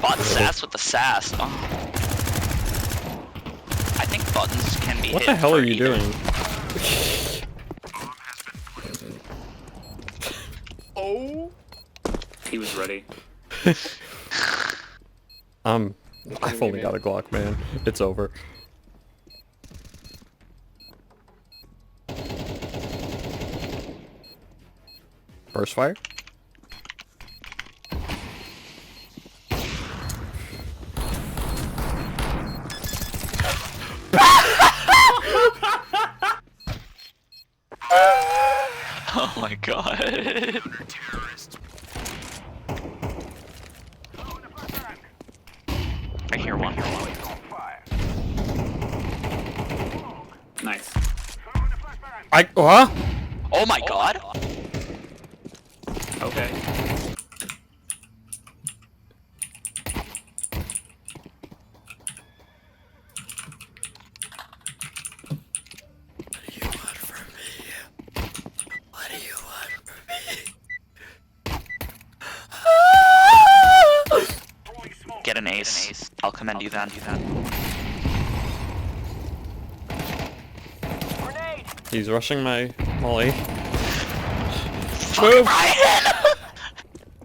Bot sass with the sass. Oh. I think buttons can be What hit the hell for are you either. doing? Oh! He was ready. I've only got a Glock, man. It's over. First fire? Oh my god. I hear one. Nice. Huh? Oh my god. Okay. Get an ace. I'll commend you then. He's rushing my molly. Fuck Move! Ryan!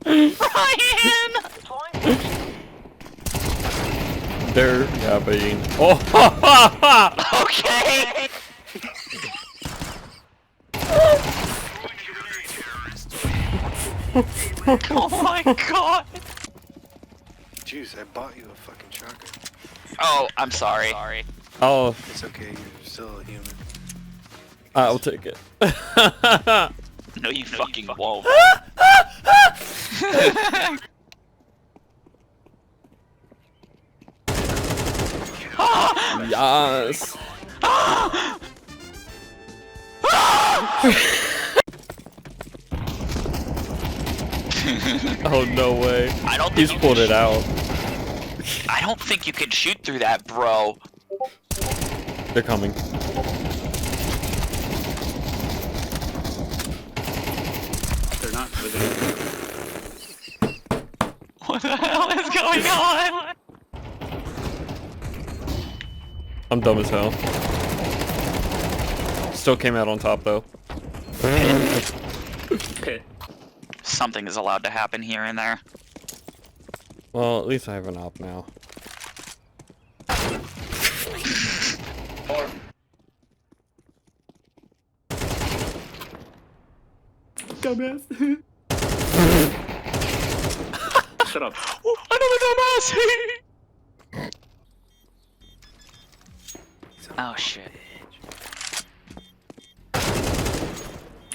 Ryan! They're yapping. Oh ha ha ha! Okay. Oh my god. Jeez, I bought you a fucking shotgun. Oh, I'm sorry. Oh, It's okay, you're still a human. I'll take it. No, you fucking won't. Yes. Oh no way. I don't think He's you pulled can it out. I don't think you can shoot through that, bro. They're coming. They're not visiting. What the hell is going on? I'm dumb as hell. Still came out on top though. Pit. Something is allowed to happen here and there. Well, at least I have an op now. Dumbass. Shut up. Another dumbass! Oh shit.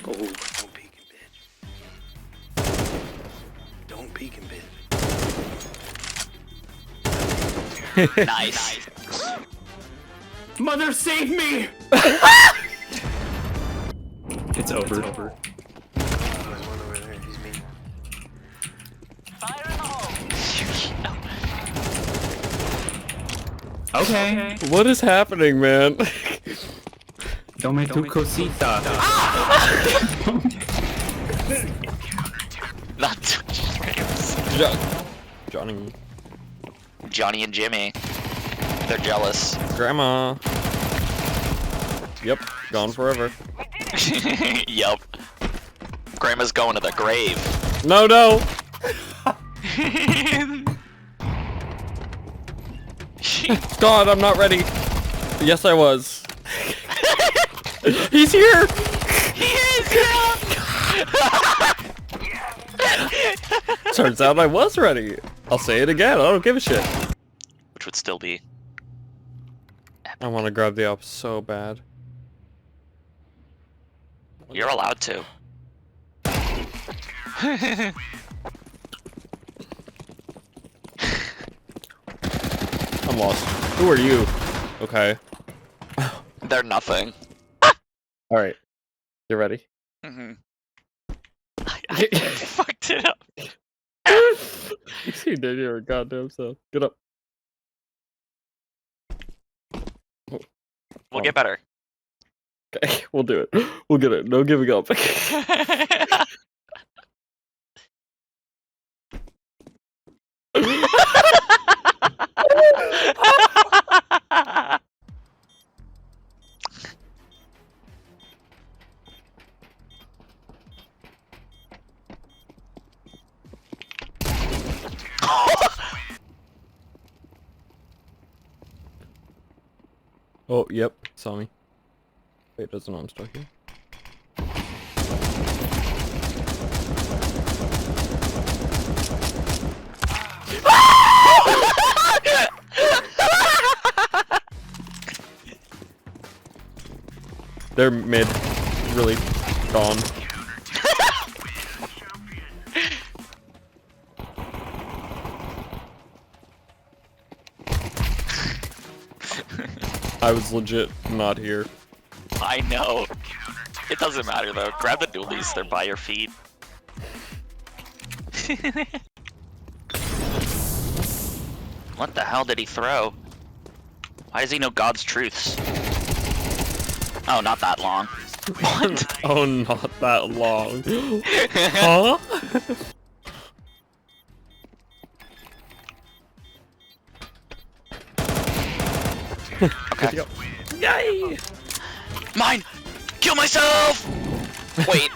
Oh. Don't peek and bitch. Don't peek and bitch. Nice. Mother, save me! It's over. It's over. There's one over there, he's me. Okay. What is happening, man? Don't make tu cosita. Not Johnny. Johnny and Jimmy. They're jealous. Grandma. Yep, gone forever. Yup. Grandma's going to the grave. No, no! God, I'm not ready. Yes, I was. He's here! He is, yeah! Turns out I was ready. I'll say it again, I don't give a shit. Which would still be... I want to grab the op so bad. You're allowed to. I'm lost. Who are you? Okay. They're nothing. Alright. You ready? Mm-hmm. I fucked it up. You did your goddamn self. Get up. We'll get better. Okay, we'll do it. We'll get it. No giving up. Oh, yep. Saw me. Wait, doesn't know I'm stuck here. They're mid. Really gone. I was legit not here. I know. It doesn't matter though. Grab the dualies, they're by your feet. What the hell did he throw? Why does he know God's truths? Oh, not that long. What? Oh, not that long. Huh? Okay. Yay! Mine! Kill myself! Wait.